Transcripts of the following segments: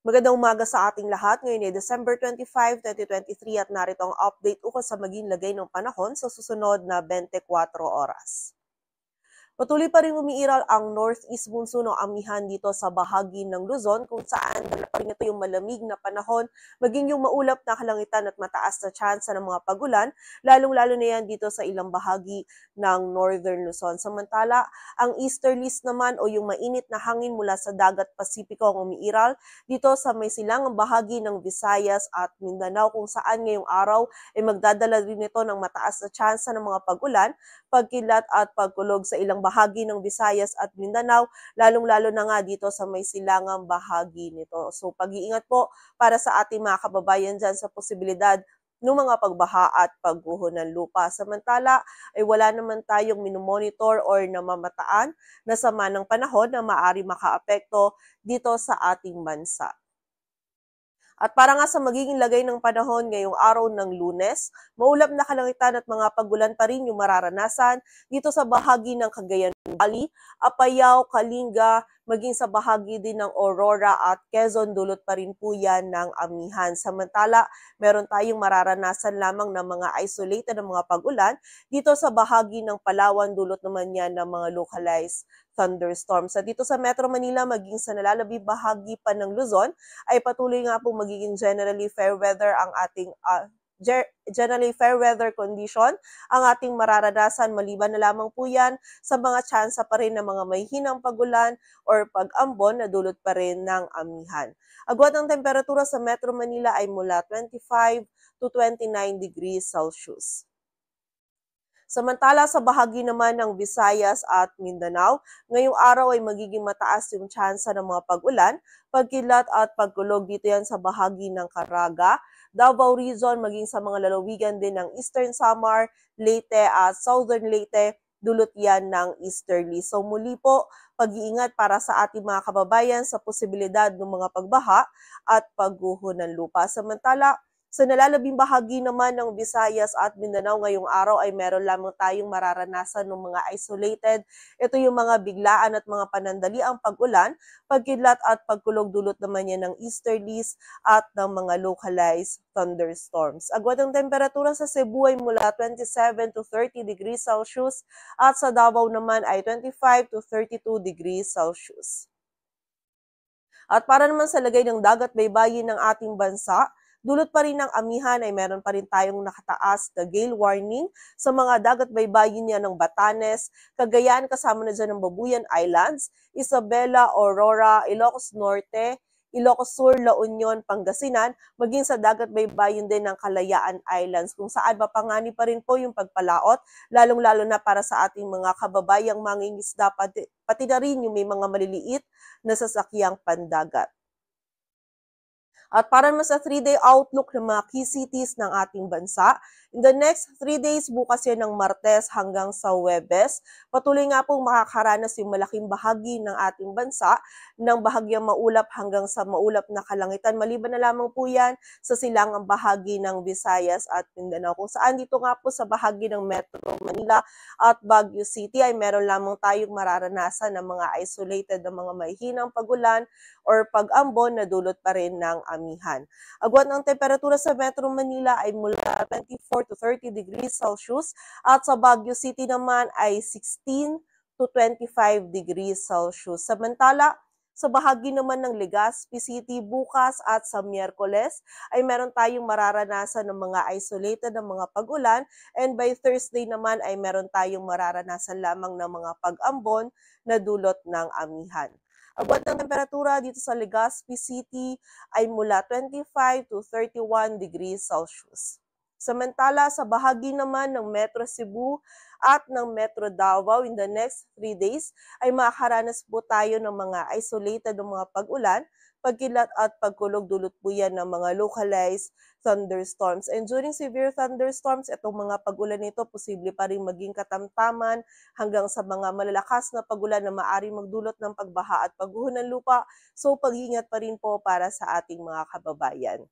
Magandang umaga sa ating lahat. Ngayon ay December 25, 2023 at narito ang update ukol sa maging lagay ng panahon sa susunod na 24 oras. Patuloy pa rin umiiral ang northeast monsoon o amihan dito sa bahagi ng Luzon kung saan dala pa rin ito yung malamig na panahon, maging yung maulap na kalangitan at mataas na tsansa ng mga pagulan, lalong-lalo na yan dito sa ilang bahagi ng northern Luzon. Samantala, ang easterlies naman o yung mainit na hangin mula sa dagat Pasipiko ang umiiral dito sa may silangang bahagi ng Visayas at Mindanao kung saan ngayong araw ay magdadala rin ito ng mataas na tsansa ng mga pagulan, pagkilat at pagkulog sa ilang bahagi ng Visayas at Mindanao, lalong-lalo na nga dito sa may silangang bahagi nito. So pag-iingat po para sa ating mga kababayan dyan sa posibilidad ng mga pagbaha at pagguho ng lupa. Samantala ay wala naman tayong minomonitor or namamataan na sama ng panahon na maaari makaapekto dito sa ating bansa. At para nga sa magiging lagay ng panahon ngayong araw ng Lunes, maulap na kalangitan at mga pagulan pa rin yung mararanasan dito sa bahagi ng Cagayan Valley, Apayao, Kalinga, maging sa bahagi din ng Aurora at Quezon, dulot pa rin po yan ng amihan. Samantala, meron tayong mararanasan lamang ng mga isolated na mga pagulan dito sa bahagi ng Palawan, dulot naman yan ng mga localized thunderstorms. At dito sa Metro Manila, maging sa nalalabing bahagi pa ng Luzon, ay patuloy nga po magiging generally fair weather ang ating generally fair weather condition ang ating mararanasan, maliban na lamang po yan sa mga tsansa pa rin ng mga may hinang pagulan or pag-ambon na dulot pa rin ng amihan. Agwat ng temperatura sa Metro Manila ay mula 25 to 29 degrees Celsius. Samantala sa bahagi naman ng Visayas at Mindanao, ngayong araw ay magiging mataas yung tsansa ng mga pag-ulan, pagkilat at pagkulog dito yan sa bahagi ng Caraga, Davao Region, maging sa mga lalawigan din ng Eastern Samar, Leyte at Southern Leyte, dulot yan ng easterly. So muli po, pag-iingat para sa ating mga kababayan sa posibilidad ng mga pagbaha at pagguho ng lupa. Samantala, sa nalalabing bahagi naman ng Visayas at Mindanao ngayong araw ay meron lamang tayong mararanasan ng mga isolated. Ito yung mga biglaan at mga panandaliang pag-ulan, pagkidlat at pagkulog dulot naman yan ng easterlies at ng mga localized thunderstorms. Agwat ang temperatura sa Cebu ay mula 27 to 30 degrees Celsius at sa Davao naman ay 25 to 32 degrees Celsius. At para naman sa lagay ng dagat baybayin ng ating bansa, dulot pa rin ng amihan ay meron pa rin tayong nakataas na gale warning sa mga dagat baybayin niya ng Batanes, Cagayan kasama na dyan ng Babuyan Islands, Isabela, Aurora, Ilocos Norte, Ilocos Sur, La Union, Pangasinan, maging sa dagat baybayin din ng Kalayaan Islands kung saan mapangani pa rin po yung pagpalaot, lalong-lalo na para sa ating mga kababayang mangingisda, pati na rin yung may mga maliliit na sasakyang pandagat. At para naman sa 3-day outlook ng mga key cities ng ating bansa, in the next 3 days, bukas yan ng Martes hanggang sa Huwebes, patuloy nga pong makakaranas yung malaking bahagi ng ating bansa ng bahagyang maulap hanggang sa maulap na kalangitan. Maliban na lamang po yan sa silangang bahagi ng Visayas at Mindanao, kung saan dito nga po sa bahagi ng Metro Manila at Baguio City ay meron lamang tayong mararanasan ng mga isolated na mga mahihinang pagulan or pag-ambon na dulot pa rin ng amihan. Agwat ng temperatura sa Metro Manila ay mula 24 to 30 degrees Celsius at sa Baguio City naman ay 16 to 25 degrees Celsius. Samantala, sa bahagi naman ng Legazpi City bukas at sa Miyerkules ay meron tayong mararanasan ng mga isolated na mga pag-ulan, and by Thursday naman ay meron tayong mararanasan lamang ng mga pag-ambon na dulot ng amihan. Agwat ng temperatura dito sa Legazpi City ay mula 25 to 31 degrees Celsius. Samantala, sa bahagi naman ng Metro Cebu at ng Metro Davao in the next 3 days ay makakaranas po tayo ng mga isolated ng mga pag-ulan, pagkilat at pagkulog dulot po yan ng mga localized thunderstorms. And during severe thunderstorms, itong mga pag-ulan nito posible pa rin maging katamtaman hanggang sa mga malalakas na pag-ulan na maaari magdulot ng pagbaha at pagguho ng lupa. So pag-iingat pa rin po para sa ating mga kababayan.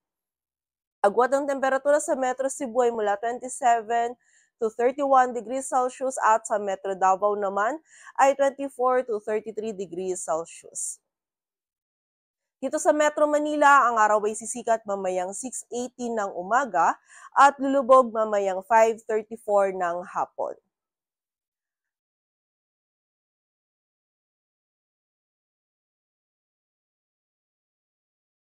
Agwat ng temperatura sa Metro Cebu ay mula 27 to 31 degrees Celsius at sa Metro Davao naman ay 24 to 33 degrees Celsius. Dito sa Metro Manila, ang araw ay sisikat mamayang 6:18 ng umaga at lulubog mamayang 5:34 ng hapon.